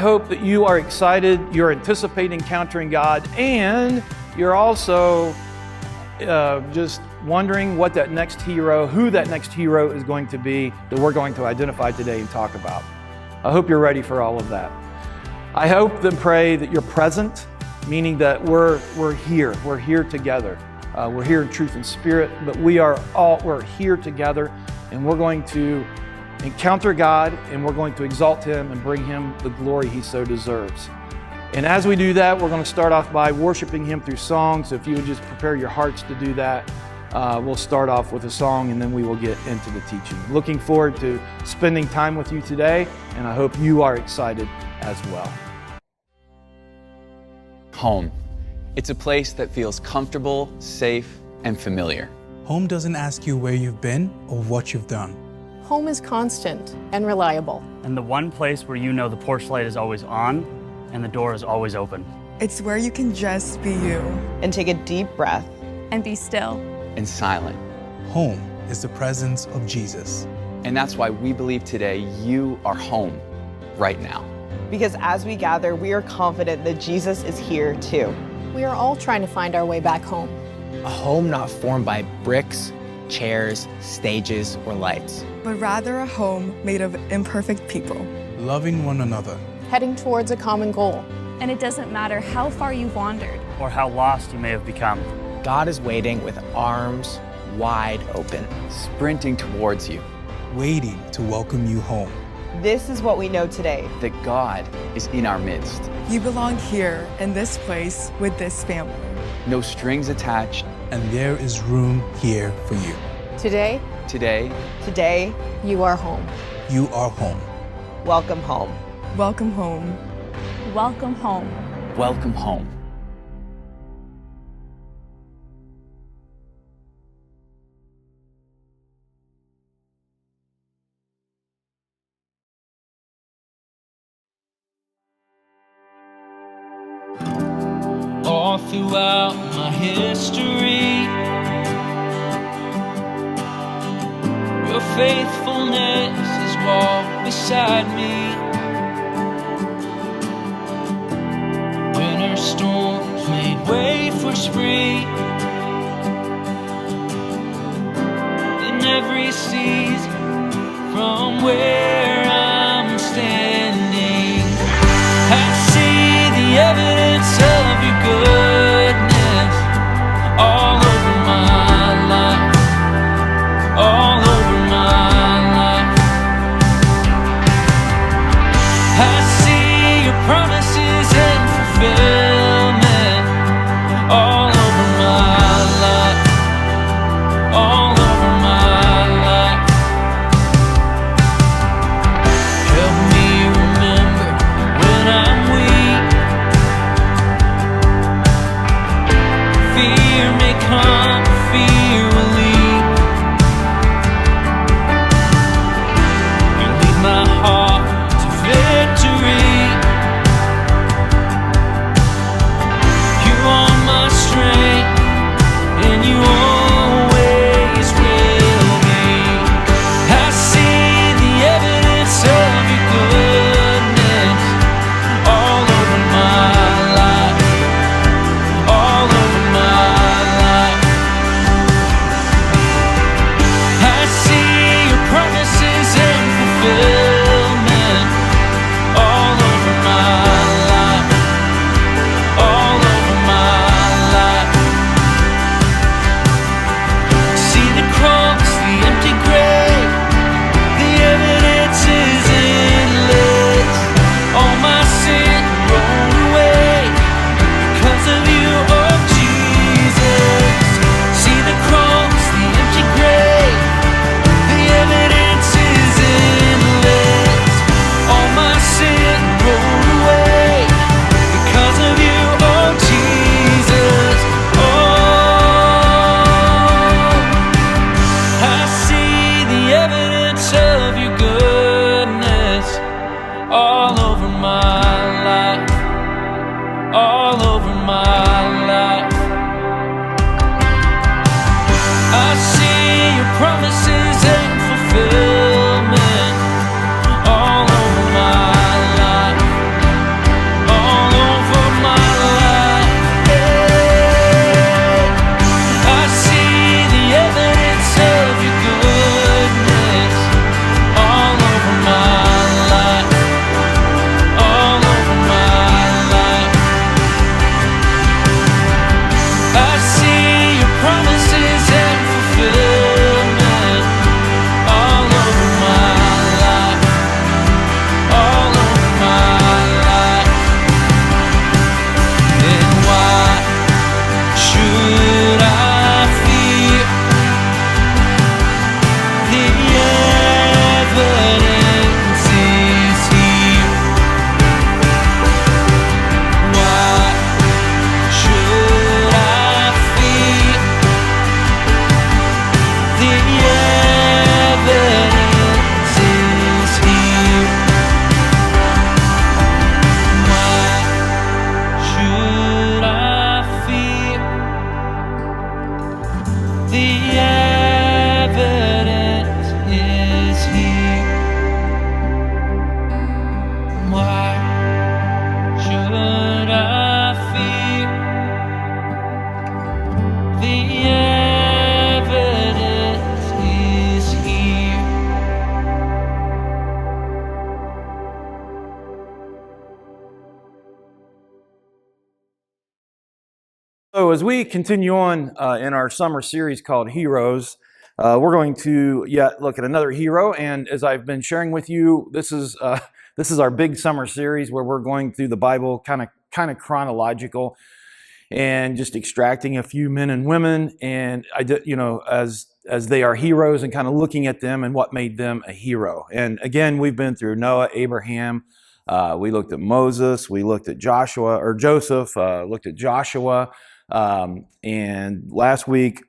hope that you are excited, you're anticipating encountering God, and you're also just wondering who that next hero is going to be that we're going to identify today and talk about. I hope you're ready for all of that. I hope and pray that you're present, meaning that we're here together. We're here in truth and spirit, but we're here together, and we're going to encounter God, and we're going to exalt Him and bring Him the glory He so deserves. And as we do that, we're going to start off by worshiping Him through song. So if you would just prepare your hearts to do that, we'll start off with a song, and then we will get into the teaching. Looking forward to spending time with you today, and I hope you are excited as well. Home. It's a place that feels comfortable, safe, and familiar. Home doesn't ask you where you've been or what you've done. Home is constant and reliable. And the one place where you know the porch light is always on and the door is always open. It's where you can just be you. And take a deep breath. And be still. And silent. Home is the presence of Jesus. And that's why we believe today you are home right now. Because as we gather, we are confident that Jesus is here too. We are all trying to find our way back home. A home not formed by bricks, chairs, stages, or lights. But rather a home made of imperfect people. Loving one another. Heading towards a common goal. And it doesn't matter how far you've wandered. Or how lost you may have become. God is waiting with arms wide open. Sprinting towards you. Waiting to welcome you home. This is what we know today. That God is in our midst. You belong here in this place with this family. No strings attached. And there is room here for you. Today, you are home. You are home. Welcome home. Welcome home. Welcome home. Welcome home. All throughout my history, your faithfulness has walked beside me. Winter storms made way for spring. In every season, from where I'm standing, I see the evidence of your goodness all over my life, all over my life. I see your promises and fulfillment all over my life, all over my life. Help me remember when I'm weak. Fear may come, fear will leave. You lead my heart to victory. You are my strength, and you always will be. I see the evidence of your goodness all over my life, all over my life. I see your promises and fulfillment all over my life, all over my life. See the cross, the empty grave, the evidence is endless. All my sin rolled away because of you, oh Jesus. See the cross, the empty grave, the evidence is endless. All my sin rolled away because of you, oh Jesus. I see the evidence of your goodness all over my life, all over my life. I see your promises and fulfillment all over my life, The evidence is here. Why should I fear? The evidence is here. So as we continue on in our summer series called Heroes, we're going to yet look at another hero. And as I've been sharing with you, this is our big summer series where we're going through the Bible kind of chronological and just extracting a few men and women, and as they are heroes, and kind of looking at them and what made them a hero. And again, we've been through Noah, Abraham. We looked at Moses. We looked at Joseph. Looked at Joshua. And last week,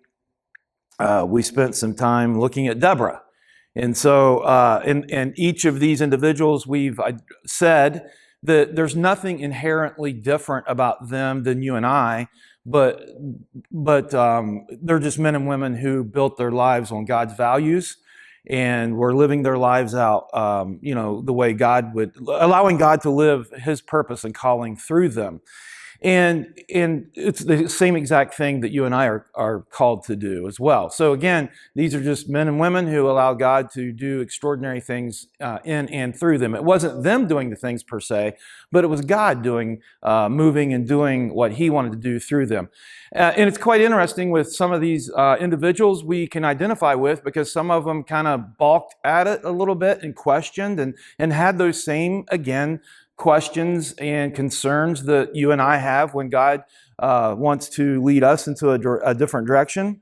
we spent some time looking at Deborah. And so in each of these individuals, we've said that there's nothing inherently different about them than you and I, but they're just men and women who built their lives on God's values and were living their lives out, the way God would, allowing God to live His purpose and calling through them. And it's the same exact thing that you and I are called to do as well. So again, these are just men and women who allow God to do extraordinary things in and through them. It wasn't them doing the things per se, but it was God doing, moving and doing what He wanted to do through them. And it's quite interesting with some of these individuals we can identify with, because some of them kind of balked at it a little bit and questioned and had those same, again, questions and concerns that you and I have when God wants to lead us into a different direction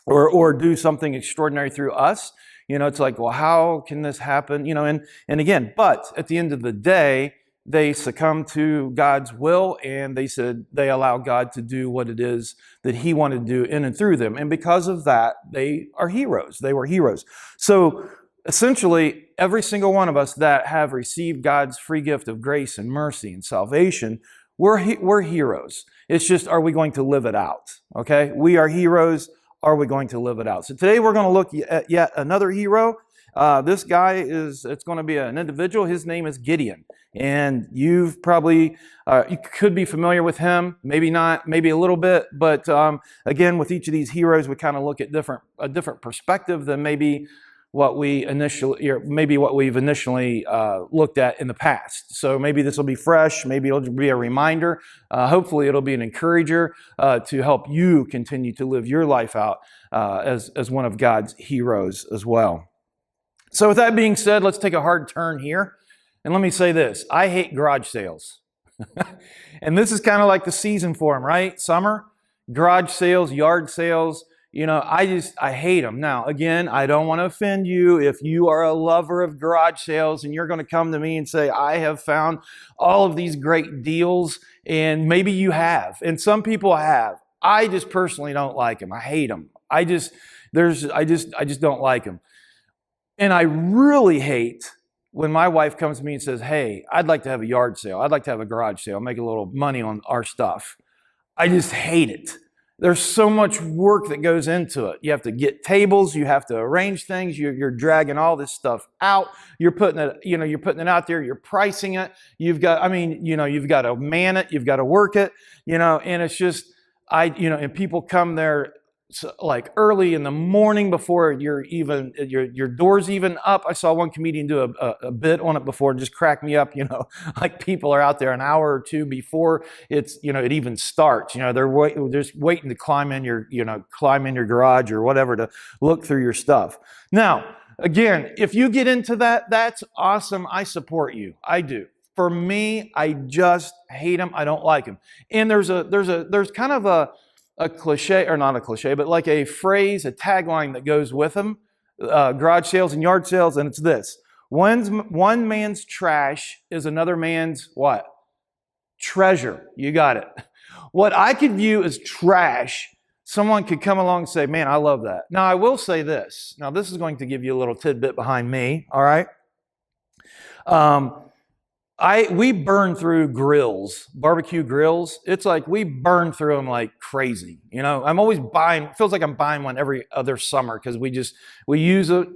or do something extraordinary through us. It's like, well, how can this happen? And again, but at the end of the day, they succumbed to God's will, and they allow God to do what it is that He wanted to do in and through them. And because of that, they are heroes. They were heroes. So essentially, every single one of us that have received God's free gift of grace and mercy and salvation, we're heroes. It's just, are we going to live it out? Okay? We are heroes. Are we going to live it out? So today we're going to look at yet another hero. This guy it's going to be an individual. His name is Gideon. And you've probably, you could be familiar with him, maybe not, maybe a little bit. But again, with each of these heroes, we kind of look at a different perspective than maybe what we've initially looked at in the past. So maybe this will be fresh. Maybe it'll be a reminder. Hopefully it'll be an encourager to help you continue to live your life out as one of God's heroes as well. So with that being said, let's take a hard turn here. And let me say this. I hate garage sales. And this is kind of like the season for them, right? Summer, garage sales, yard sales. I hate them. Now, again, I don't want to offend you if you are a lover of garage sales and you're going to come to me and say, I have found all of these great deals, and maybe you have, and some people have. I just personally don't like them. I hate them. I just don't like them. And I really hate when my wife comes to me and says, hey, I'd like to have a yard sale. I'd like to have a garage sale, make a little money on our stuff. I just hate it. There's so much work that goes into it. You have to get tables. You have to arrange things. You're dragging all this stuff out. You're putting it out there. You're pricing it. You've got to man it. You've got to work it. And it's just, and people come there like early in the morning before your door's even up. I saw one comedian do a bit on it before, and just cracked me up. Like people are out there an hour or two before it even starts. They're just waiting to climb in your garage or whatever to look through your stuff. Now, again, if you get into that, that's awesome. I support you. I do. For me, I just hate them. I don't like them. And there's kind of a cliche, or not a cliche, but like a phrase, a tagline that goes with them, garage sales and yard sales, and it's this: one man's trash is another man's what? Treasure. You got it. What I could view as trash, someone could come along and say, man, I love that. Now, I will say this. Now, this is going to give you a little tidbit behind me, all right? we burn through grills, barbecue grills. It's like we burn through them like crazy. You know, I'm always buying. It feels like I'm buying one every other summer because we use it.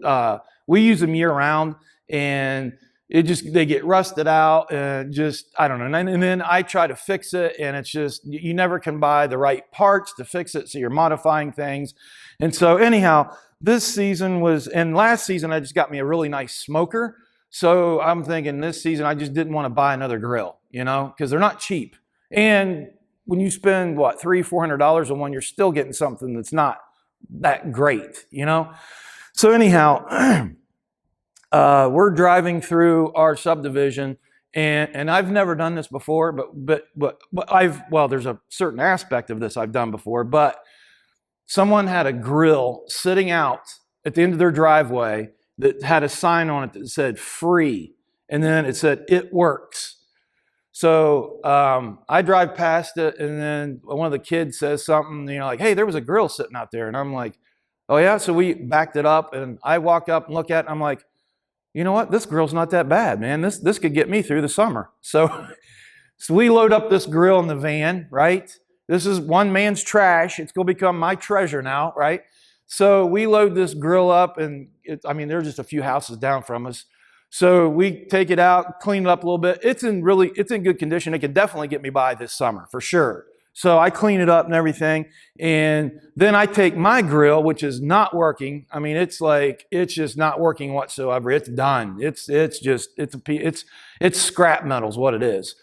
We use them year round, and they get rusted out and I don't know. And then I try to fix it, and it's just you never can buy the right parts to fix it, so you're modifying things. And so anyhow, this season and last season I just got me a really nice smoker. So I'm thinking this season I just didn't want to buy another grill, you know, because they're not cheap. And when you spend $300-400 on one, you're still getting something that's not that great, you know. So anyhow, we're driving through our subdivision, and I've never done this before, but there's a certain aspect of this I've done before, but someone had a grill sitting out at the end of their driveway that had a sign on it that said free, and then it said it works. So I drive past it, and then one of the kids says something, you know, like, hey, there was a grill sitting out there. And I'm like, oh yeah? So we backed it up, and I walk up and look at it, and I'm like, you know what? This grill's not that bad, man. This could get me through the summer. So we load up this grill in the van, right? This is one man's trash. It's going to become my treasure now, right? So we load this grill up, and they're just a few houses down from us. So we take it out, clean it up a little bit. It's in good condition. It could definitely get me by this summer for sure. So I clean it up and everything, and then I take my grill, which is not working. I mean, it's just not working whatsoever. It's done. It's scrap metal is what it is.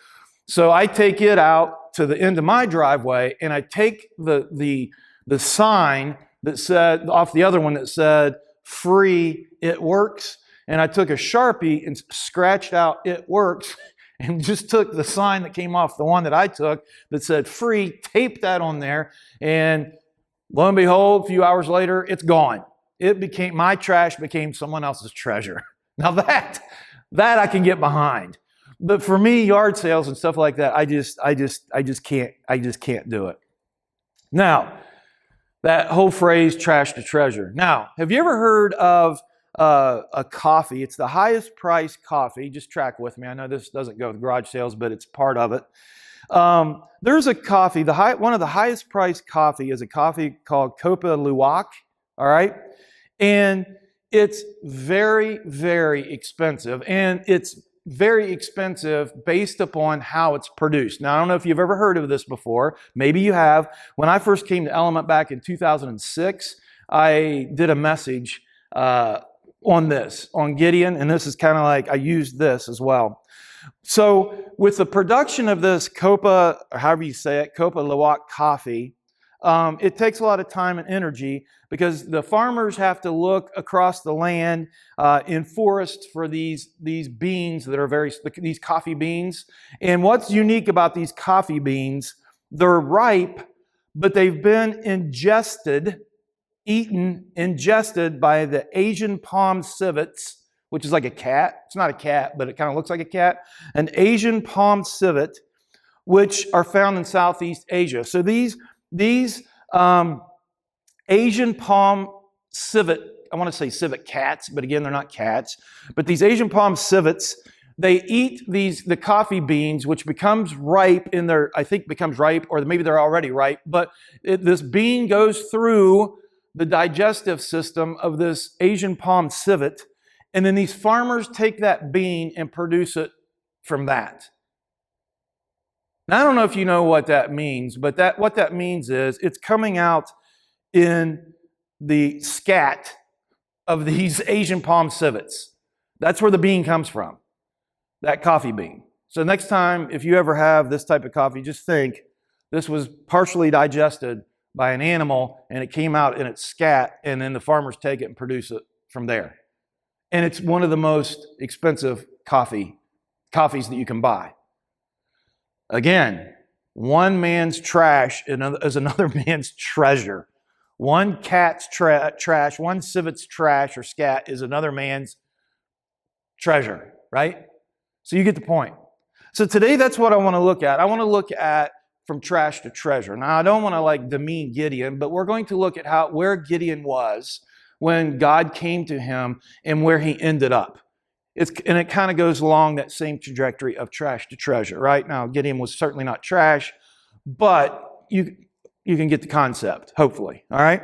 So I take it out to the end of my driveway, and I take the sign that said off the other one that said free, it works, and I took a Sharpie and scratched out it works, and just took the sign that came off the one that I took that said free, taped that on there, and lo and behold, a few hours later, it's gone. My trash became someone else's treasure. Now that I can get behind. But for me, yard sales and stuff like that, I just can't do it. Now, that whole phrase, trash to treasure. Now, have you ever heard of a coffee? It's the highest priced coffee. Just track with me. I know this doesn't go with garage sales, but it's part of it. There's a coffee. One of the highest priced coffee is a coffee called Copa Luwak. All right, and it's very, very expensive, and it's very expensive based upon how it's produced. Now, I don't know if you've ever heard of this before. Maybe you have. When I first came to Element back in 2006, I did a message on Gideon, and this is kind of like I used this as well. So with the production of this Copa, or however you say it, Copa Luwak coffee, it takes a lot of time and energy because the farmers have to look across the land in forests for these beans that are these coffee beans. And what's unique about these coffee beans, they're ripe, but they've been ingested by the Asian palm civets, which is like a cat. It's not a cat, but it kind of looks like a cat. An Asian palm civet, which are found in Southeast Asia. So these Asian palm civet, I want to say civet cats, but again, they're not cats. But these Asian palm civets, they eat the coffee beans, which becomes ripe or maybe they're already ripe, but this bean goes through the digestive system of this Asian palm civet, and then these farmers take that bean and produce it from that. Now, I don't know if you know what that means, but what that means is it's coming out in the scat of these Asian palm civets. That's where the bean comes from, that coffee bean. So next time, if you ever have this type of coffee, just think this was partially digested by an animal, and it came out in its scat, and then the farmers take it and produce it from there. And it's one of the most expensive coffees that you can buy. Again, one man's trash is another man's treasure. One cat's trash, one civet's trash or scat is another man's treasure, right? So you get the point. So today, that's what I want to look at. I want to look at from trash to treasure. Now, I don't want to demean Gideon, but we're going to look at where Gideon was when God came to him and where he ended up. And it kind of goes along that same trajectory of trash to treasure, right? Now, Gideon was certainly not trash, but you can get the concept, hopefully, all right?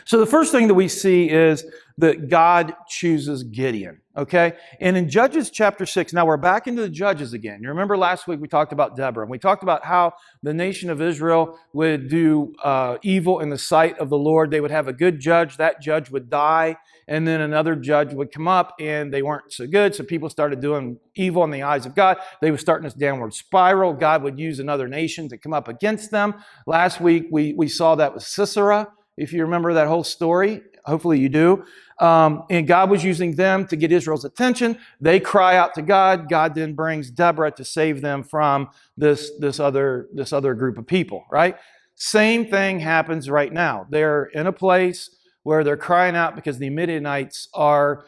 So the first thing that we see is that God chooses Gideon, okay? And in Judges chapter 6, now we're back into the Judges again. You remember last week we talked about Deborah, and we talked about how the nation of Israel would do evil in the sight of the Lord. They would have a good judge, that judge would die, and then another judge would come up, and they weren't so good, so people started doing evil in the eyes of God. They were starting this downward spiral. God would use another nation to come up against them. Last week we saw that with Sisera, if you remember that whole story. Hopefully you do. And God was using them to get Israel's attention. They cry out to God. God then brings Deborah to save them from this other group of people, right? Same thing happens right now. They're in a place where they're crying out because the Midianites are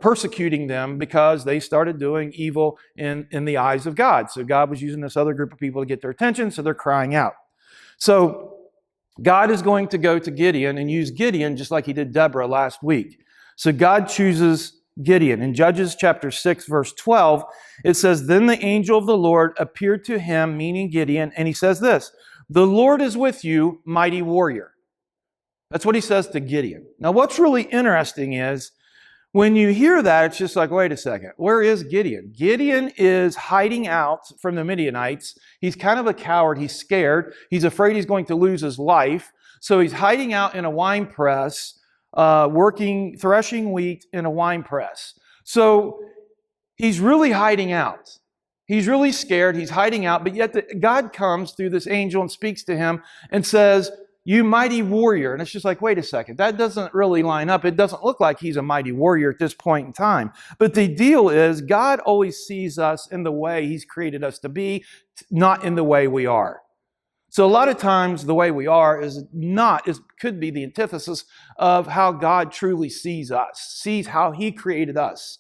persecuting them because they started doing evil in the eyes of God. So God was using this other group of people to get their attention, so they're crying out. So God is going to go to Gideon and use Gideon just like he did Deborah last week. So God chooses Gideon. In Judges chapter 6, verse 12, it says, "Then the angel of the Lord appeared to him," meaning Gideon, and he says this, "The Lord is with you, mighty warrior." That's what he says to Gideon. Now, what's really interesting is when you hear that, it's just like, wait a second, where is Gideon? Gideon is hiding out from the Midianites. He's kind of a coward. He's scared. He's afraid he's going to lose his life. So he's hiding out in a wine press, threshing wheat in a wine press. So he's really hiding out. He's really scared. He's hiding out. But yet God comes through this angel and speaks to him and says, "You mighty warrior." And it's just like, wait a second, that doesn't really line up. It doesn't look like he's a mighty warrior at this point in time. But the deal is, God always sees us in the way he's created us to be, not in the way we are. So a lot of times the way we are could be the antithesis of how God truly sees us, sees how he created us.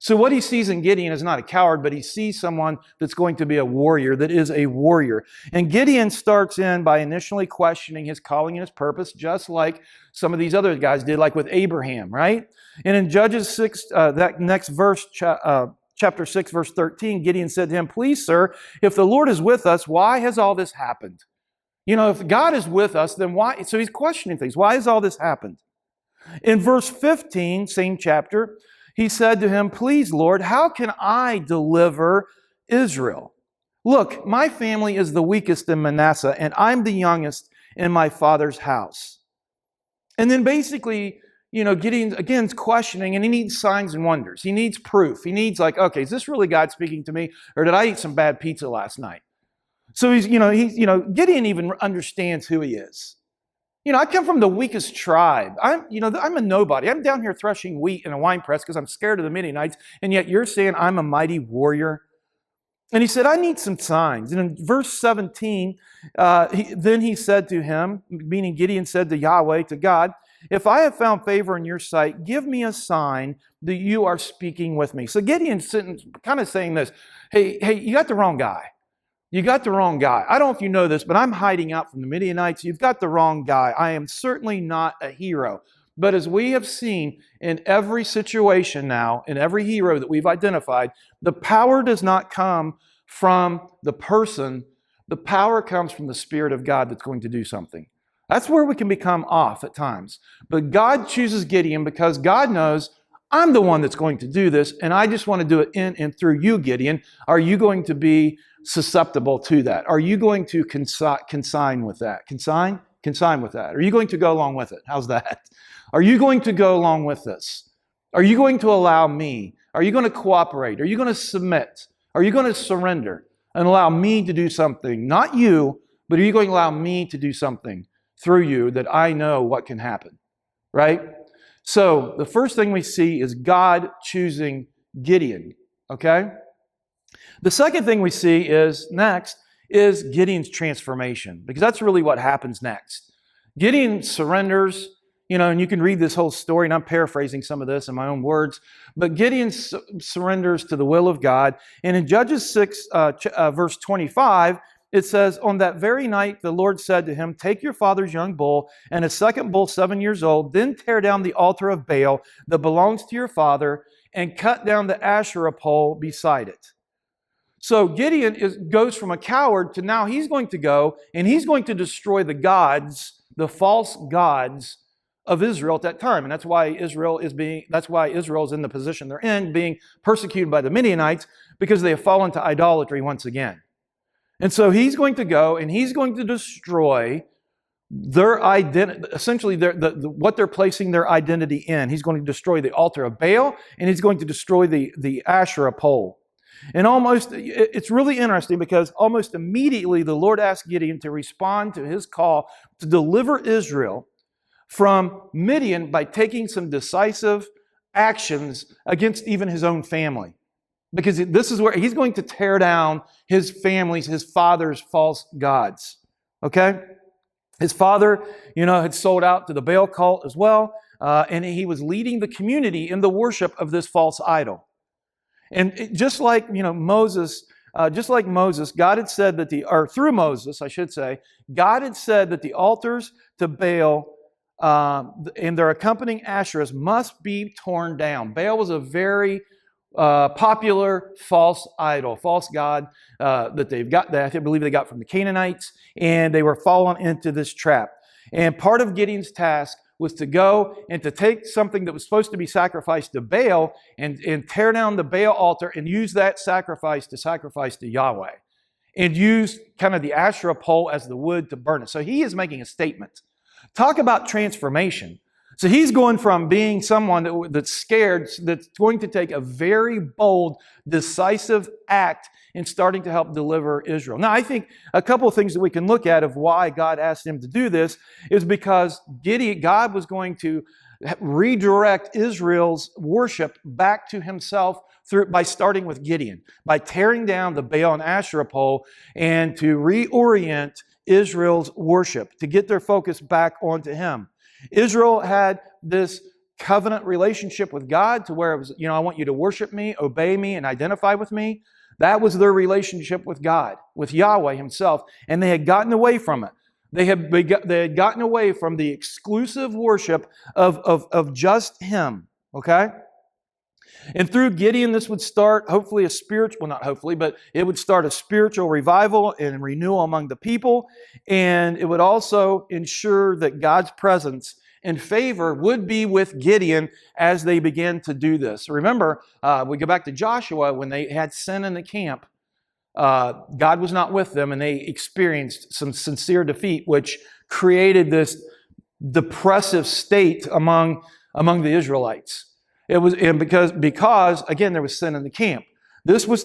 So what he sees in Gideon is not a coward, but he sees someone that's going to be a warrior, that is a warrior. And Gideon starts in by initially questioning his calling and his purpose, just like some of these other guys did, like with Abraham, right? And in Judges 6, that next verse, chapter 6, verse 13, Gideon said to him, "Please, sir, if the Lord is with us, why has all this happened?" You know, if God is with us, then why? So he's questioning things. Why has all this happened? In verse 15, same chapter, he said to him, "Please, Lord, how can I deliver Israel? Look, my family is the weakest in Manasseh, and I'm the youngest in my father's house." And then basically, you know, Gideon, again, is questioning, and he needs signs and wonders. He needs proof. He needs like, okay, is this really God speaking to me, or did I eat some bad pizza last night? So Gideon even understands who he is. You know, I come from the weakest tribe. I'm a nobody. I'm down here threshing wheat in a wine press because I'm scared of the Midianites, and yet you're saying I'm a mighty warrior. And he said, "I need some signs." And in verse 17, then he said to him, meaning Gideon said to Yahweh, to God, "If I have found favor in your sight, give me a sign that you are speaking with me." So Gideon's sitting, kind of saying this, hey, you got the wrong guy. You got the wrong guy. I don't know if you know this, but I'm hiding out from the Midianites. You've got the wrong guy. I am certainly not a hero. But as we have seen in every situation now, in every hero that we've identified, the power does not come from the person. The power comes from the Spirit of God that's going to do something. That's where we can become off at times. But God chooses Gideon because God knows, I'm the one that's going to do this, and I just want to do it in and through you, Gideon. Are you going to be susceptible to that? Are you going to consign with that? Consign with that. Are you going to go along with it? How's that? Are you going to go along with this? Are you going to allow me? Are you going to cooperate? Are you going to submit? Are you going to surrender and allow me to do something? Not you, but are you going to allow me to do something through you that I know what can happen? Right? So the first thing we see is God choosing Gideon. Okay? The second thing we see is Gideon's transformation, because that's really what happens next. Gideon surrenders, and you can read this whole story, and I'm paraphrasing some of this in my own words, but Gideon surrenders to the will of God. And in Judges 6, verse 25, it says, "On that very night, the Lord said to him, 'Take your father's young bull and a second bull 7 years old, then tear down the altar of Baal that belongs to your father and cut down the Asherah pole beside it. So Gideon goes from a coward to now he's going to go and he's going to destroy the gods, the false gods of Israel at that time. And that's why Israel is in the position they're in, being persecuted by the Midianites, because they have fallen to idolatry once again. And so he's going to go and he's going to destroy their identity, essentially what they're placing their identity in. He's going to destroy the altar of Baal, and he's going to destroy the Asherah pole. And it's really interesting because almost immediately the Lord asked Gideon to respond to his call to deliver Israel from Midian by taking some decisive actions against even his own family. Because this is where he's going to tear down his father's false gods. Okay? His father, had sold out to the Baal cult as well, and he was leading the community in the worship of this false idol. And just like Moses, God had said that through Moses, I should say, God had said that the altars to Baal and their accompanying Asherahs must be torn down. Baal was a very popular false idol, false god that I believe they got from the Canaanites, and they were falling into this trap. And part of Gideon's task was to go and to take something that was supposed to be sacrificed to Baal and tear down the Baal altar and use that sacrifice to Yahweh, and use kind of the Asherah pole as the wood to burn it. So he is making a statement. Talk about transformation. So he's going from being someone that's scared, that's going to take a very bold, decisive act in starting to help deliver Israel. Now, I think a couple of things that we can look at of why God asked him to do this is because God was going to redirect Israel's worship back to himself by starting with Gideon, by tearing down the Baal and Asherah pole and to reorient Israel's worship, to get their focus back onto him. Israel had this covenant relationship with God to where it was, I want you to worship me, obey me, and identify with me. That was their relationship with God, with Yahweh himself, and they had gotten away from it. They had gotten away from the exclusive worship of just him, okay? And through Gideon, this would start hopefully it would start a spiritual revival and renewal among the people. And it would also ensure that God's presence and favor would be with Gideon as they began to do this. Remember, we go back to Joshua when they had sin in the camp. God was not with them and they experienced some sincere defeat, which created this depressive state among the Israelites. It was because again there was sin in the camp. This was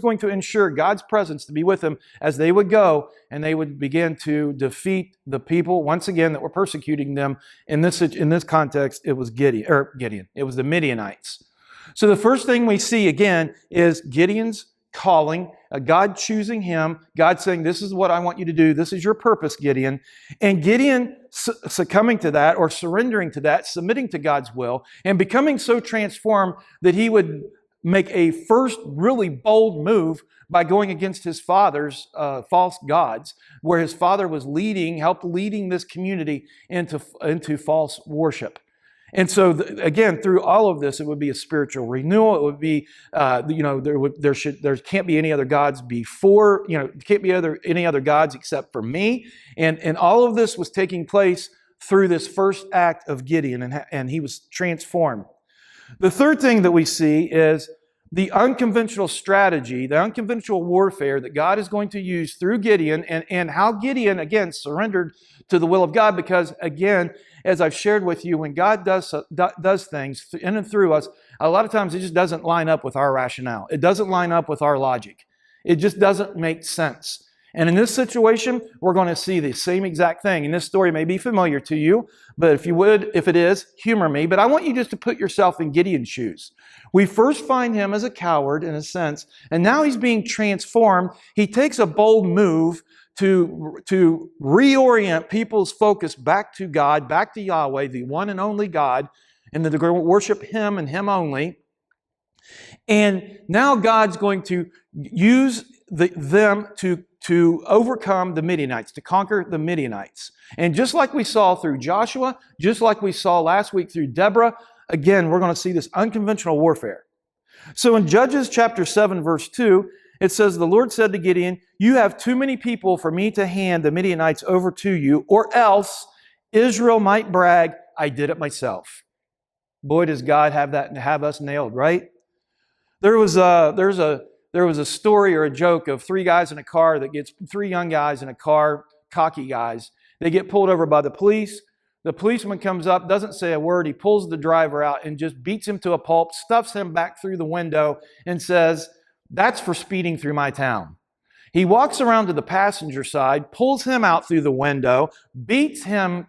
going to ensure God's presence to be with them as they would go and they would begin to defeat the people once again that were persecuting them. In this context, it was Gideon. It was the Midianites. So the first thing we see again is Gideon's calling, God choosing him, God saying, "This is what I want you to do. This is your purpose, Gideon." And Gideon succumbing to that or surrendering to that, submitting to God's will, and becoming so transformed that he would make a first really bold move by going against his father's false gods, where his father was helped leading this community into false worship. And so, again, through all of this, it would be a spiritual renewal. It would be, there can't be any other gods before, can't be any other gods except for me. And all of this was taking place through this first act of Gideon, and he was transformed. The third thing that we see is the unconventional strategy, the unconventional warfare that God is going to use through Gideon, and how Gideon, again, surrendered to the will of God, because, again, as I've shared with you, when God does things in and through us, a lot of times it just doesn't line up with our rationale. It doesn't line up with our logic. It just doesn't make sense. And in this situation, we're going to see the same exact thing. And this story may be familiar to you, but if it is, humor me. But I want you just to put yourself in Gideon's shoes. We first find him as a coward, in a sense, and now he's being transformed. He takes a bold move to reorient people's focus back to God, back to Yahweh, the one and only God, and that they're going to worship him and him only. And now God's going to use them to overcome the Midianites, to conquer the Midianites. And just like we saw through Joshua, just like we saw last week through Deborah, again, we're going to see this unconventional warfare. So in Judges chapter 7, verse 2, it says, the Lord said to Gideon, you have too many people for me to hand the Midianites over to you, or else Israel might brag, I did it myself. Boy, does God have us nailed, right? There was a story or a joke of three young guys in a car, cocky guys. They get pulled over by the police. The policeman comes up, doesn't say a word. He pulls the driver out and just beats him to a pulp, stuffs him back through the window and says, that's for speeding through my town. He walks around to the passenger side, pulls him out through the window, beats him,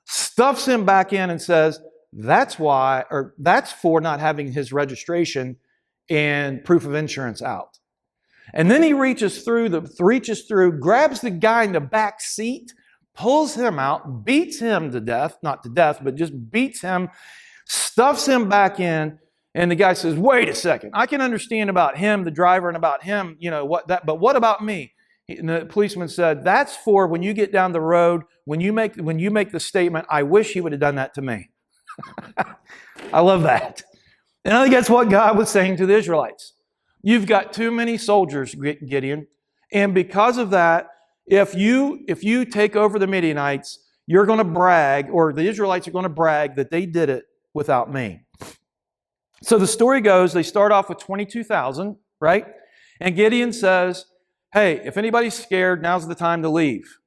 stuffs him back in and says, that's for not having his registration and proof of insurance out. And then he reaches through, grabs the guy in the back seat, pulls him out, beats him to death, not to death, but just beats him, stuffs him back in, and the guy says, wait a second, I can understand about him, the driver, and about him, but what about me? And the policeman said, that's for when you get down the road, when you make the statement, I wish he would have done that to me. I love that. And I think that's what God was saying to the Israelites. You've got too many soldiers, Gideon, and because of that, if you take over the Midianites, you're going to brag, or the Israelites are going to brag that they did it without me. So the story goes, they start off with 22,000, right? And Gideon says, hey, if anybody's scared, now's the time to leave.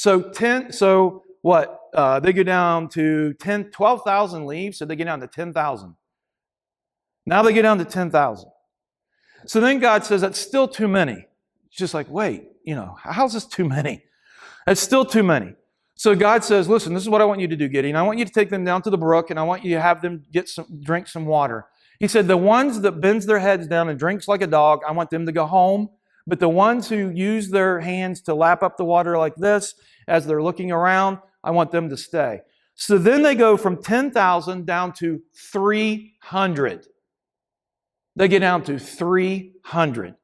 They go down to 12,000 leave, so they get down to 10,000. Now they get down to 10,000. So then God says, that's still too many. It's just like, wait, how's this too many? It's still too many. So God says, listen, this is what I want you to do, Gideon. I want you to take them down to the brook, and I want you to have them drink some water. He said, the ones that bends their heads down and drinks like a dog, I want them to go home. But the ones who use their hands to lap up the water like this, as they're looking around, I want them to stay. So then they go from 10,000 down to 300. They get down to 300.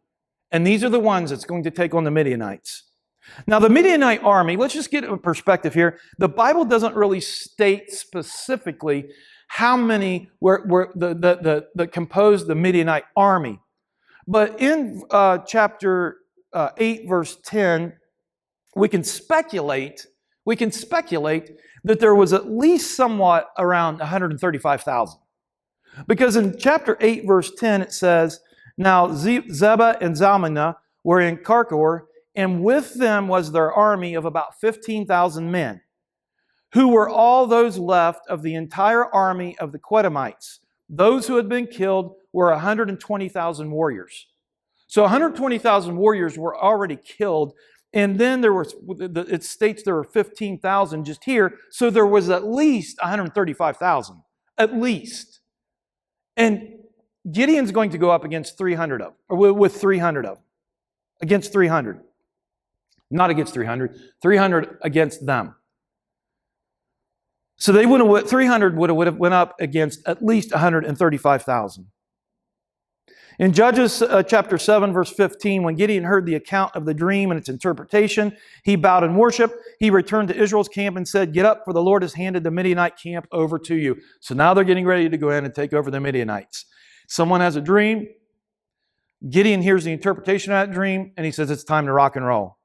And these are the ones that's going to take on the Midianites. Now, the Midianite army, let's just get a perspective here. The Bible doesn't really state specifically how many that composed the Midianite army. But in chapter 8, verse 10, we can speculate that there was at least somewhat around 135,000. Because in chapter 8, verse 10, it says, now Zebah and Zalmunna were in Karkor, and with them was their army of about 15,000 men, who were all those left of the entire army of the Qedamites. Those who had been killed were 120,000 warriors. So 120,000 warriors were already killed, and then it states there were 15,000 just here, so there was at least 135,000, at least. And Gideon's going to go up against 300 of them, or with 300 of them, against 300. Not against 300, 300 against them. So 300 would have went up against at least 135,000. In Judges chapter 7, verse 15, when Gideon heard the account of the dream and its interpretation, he bowed in worship. He returned to Israel's camp and said, get up, for the Lord has handed the Midianite camp over to you. So now they're getting ready to go in and take over the Midianites. Someone has a dream. Gideon hears the interpretation of that dream, and he says it's time to rock and roll.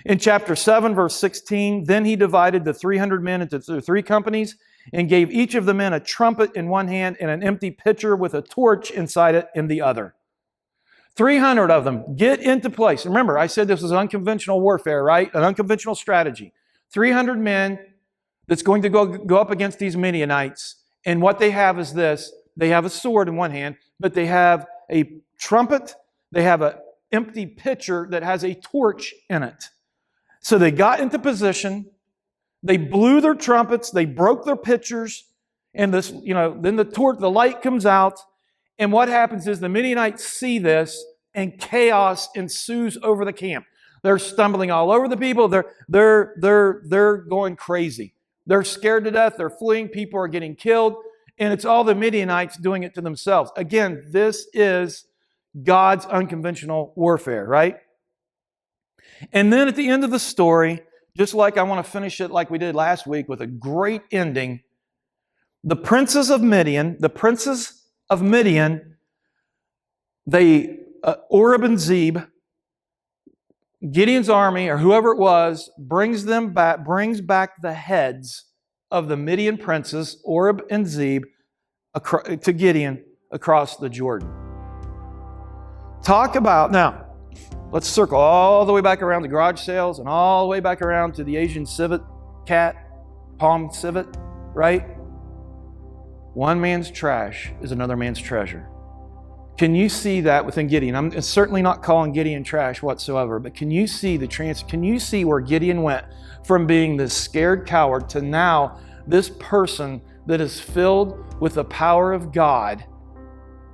In chapter 7, verse 16, then he divided the 300 men into 3 companies and gave each of the men a trumpet in one hand and an empty pitcher with a torch inside it in the other. 300 of them get into place. Remember, I said this was unconventional warfare, right? An unconventional strategy. 300 men that's going to go up against these Midianites. And what they have is this. They have a sword in one hand, but they have a trumpet. They have an empty pitcher that has a torch in it. So they got into position. They blew their trumpets. They broke their pitchers. And this, then the light comes out. And what happens is the Midianites see this, and chaos ensues over the camp. They're stumbling all over the people. They're going crazy. They're scared to death. They're fleeing. People are getting killed. And it's all the Midianites doing it to themselves. Again, this is God's unconventional warfare, right? And then at the end of the story, just like I want to finish it like we did last week with a great ending, The princes of Midian, Oreb and Zeb, Gideon's army, or whoever it was, brings back the heads of the Midian princes, Oreb and Zeb, to Gideon across the Jordan. Now, let's circle all the way back around to garage sales and all the way back around to the Asian civet cat, palm civet, right? One man's trash is another man's treasure. Can you see that within Gideon? I'm certainly not calling Gideon trash whatsoever, but can you see can you see where Gideon went from being this scared coward to now this person that is filled with the power of God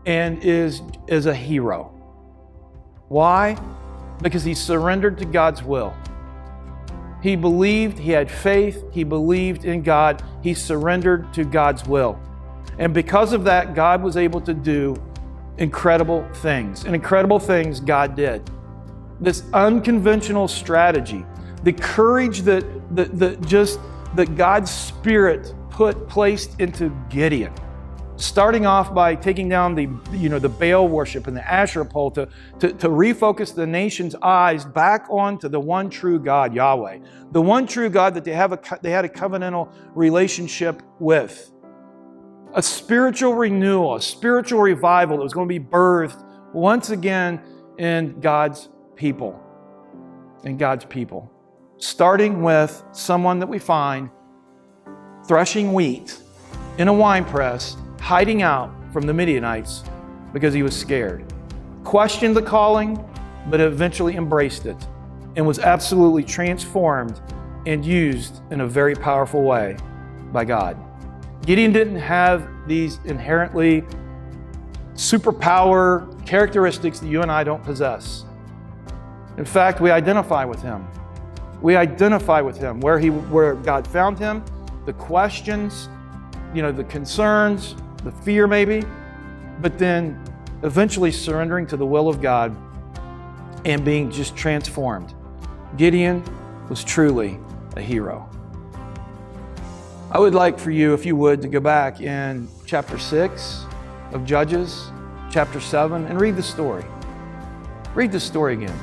and is a hero? Why? Because he surrendered to God's will. He believed, he had faith, he believed in God, he surrendered to God's will. And because of that, God was able to do incredible things. And incredible things God did. This unconventional strategy, the courage that God's Spirit placed into Gideon. Starting off by taking down the Baal worship and the Asherah pole to refocus the nation's eyes back onto the one true God, Yahweh. The one true God that they had a covenantal relationship with. A spiritual renewal, a spiritual revival that was going to be birthed once again in God's people. Starting with someone that we find threshing wheat in a wine press, hiding out from the Midianites because he was scared. Questioned the calling, but eventually embraced it and was absolutely transformed and used in a very powerful way by God. Gideon didn't have these inherently superpower characteristics that you and I don't possess. In fact, we identify with him. Where God found him, the questions, the concerns, the fear maybe, but then eventually surrendering to the will of God and being just transformed. Gideon was truly a hero. I would like for you, if you would, to go back in chapter 6 of Judges, chapter 7, and read the story. Read the story again.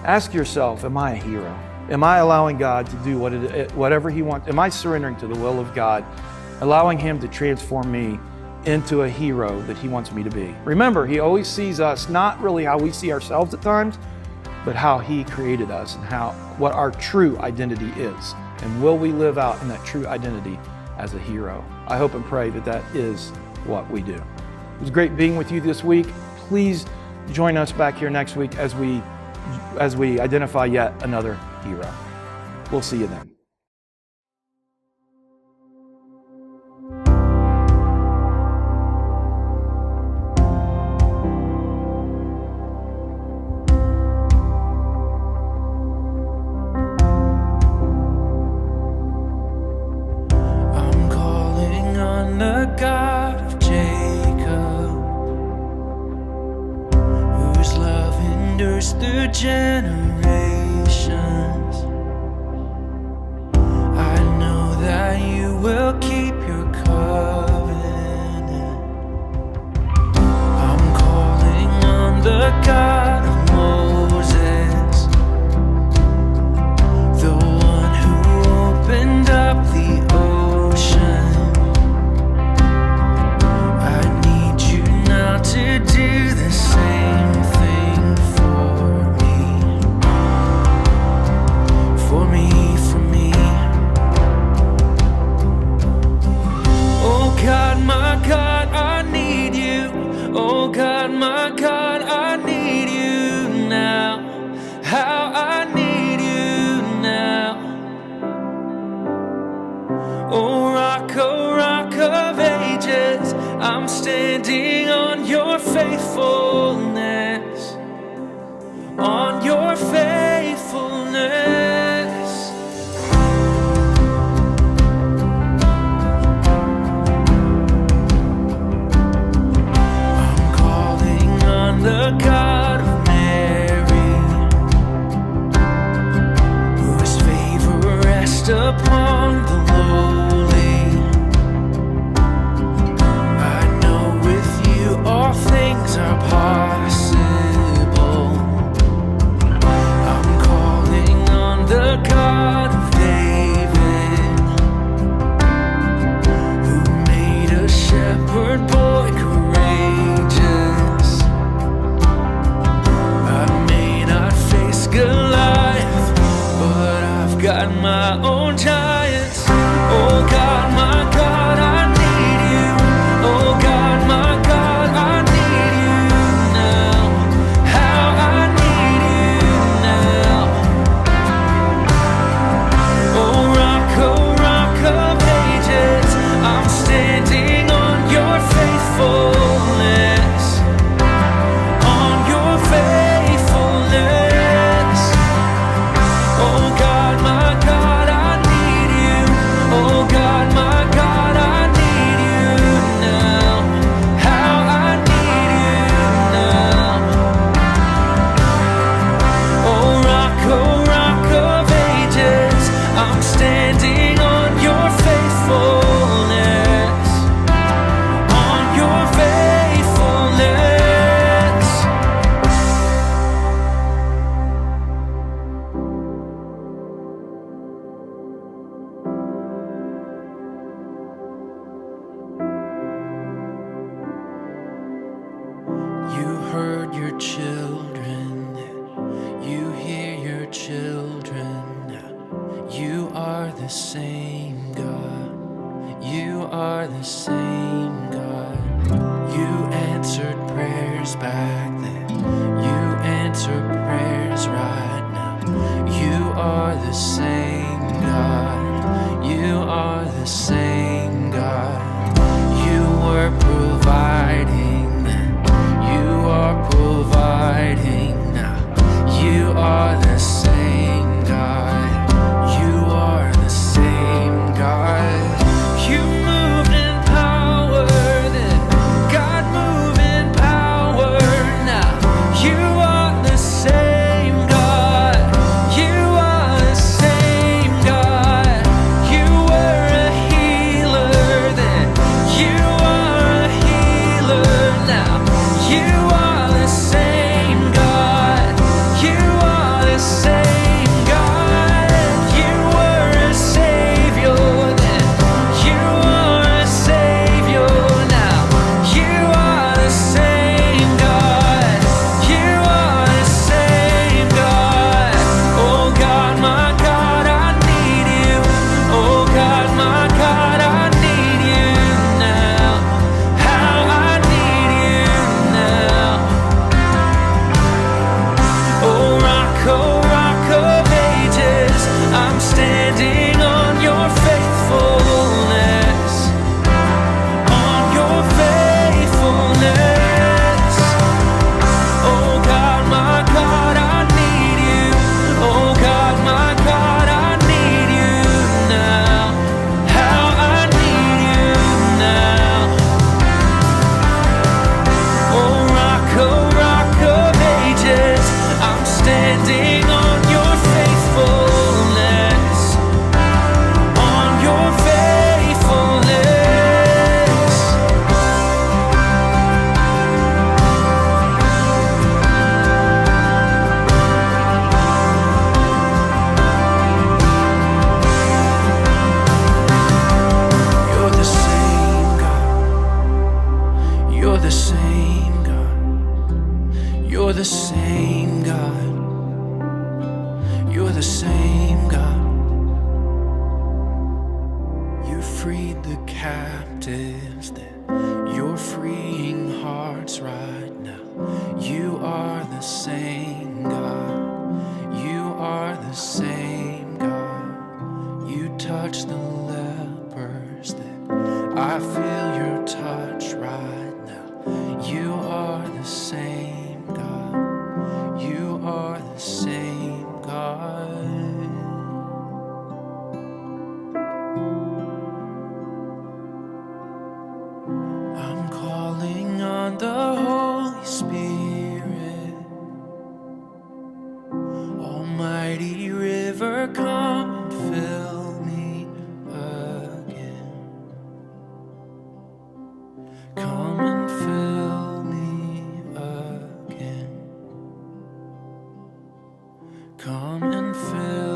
Ask yourself, am I a hero? Am I allowing God to do whatever He wants? Am I surrendering to the will of God, allowing Him to transform me into a hero that He wants me to be? Remember, He always sees us not really how we see ourselves at times, but how He created us and what our true identity is. And will we live out in that true identity as a hero? I hope and pray that is what we do. It was great being with you this week. Please join us back here next week as we identify yet another hero. We'll see you then. The God of Jacob, whose love endures through generations. I know that you will keep your covenant. I'm calling on the God of Moses, the one who opened up the ocean. To do the same thing for me. Oh God, my God, I need you. Oh God, my God, I need you now. How I need you now. Oh rock of ages, I'm standing on your faithfulness, on your faithfulness. I'm calling on the God of Mary, whose favor rests upon the lowly. God of David, who made a shepherd boy courageous. I may not face Goliath, but I've got my own giants. Oh God, my God, I need you. Oh God, my God, I need you now. How I need you now. Oh rock of ages, I'm standing on your faithfulness. On your faithfulness. Oh God, my God, I need you. Oh God, my God, I need you now. How I need you now. Oh rock of ages, I'm standing on your faithfulness. On your faithfulness. You heard your children, you hear your children. You are the same God. You are the same God. You answered prayers back then. You answer prayers right now. You are the same God. You are the same God. You were providing then. You are providing now. You are the same God. You are the same God. You moved in power then. God move in power now. You are the same God. You are the same God. You were a healer then. You are a healer now. You are the same God. You are the same God. You were a savior then. You are a savior now. You are the same God. You are the same God. Oh God, my God, I need you. Oh God, my God, I need you now. How I need you now. Oh rock of ages, I'm standing on your faithfulness. On your faithfulness. Oh God, my God, I need you. Oh God, my God, I need you now. How I need you now. Oh rock of ages, I'm standing on your faithfulness. On your faithfulness. You're the same God. You're the same God. You're the same God. You're the same God. You freed the captives then. You're freeing hearts right now. You are the same God. You are the same God. You touch the lepers then. I feel your touch right now. You are the same God. You are the same God. I'm calling on the Holy Spirit. Almighty river, come and fill me again. Come and fill me again. Come and fill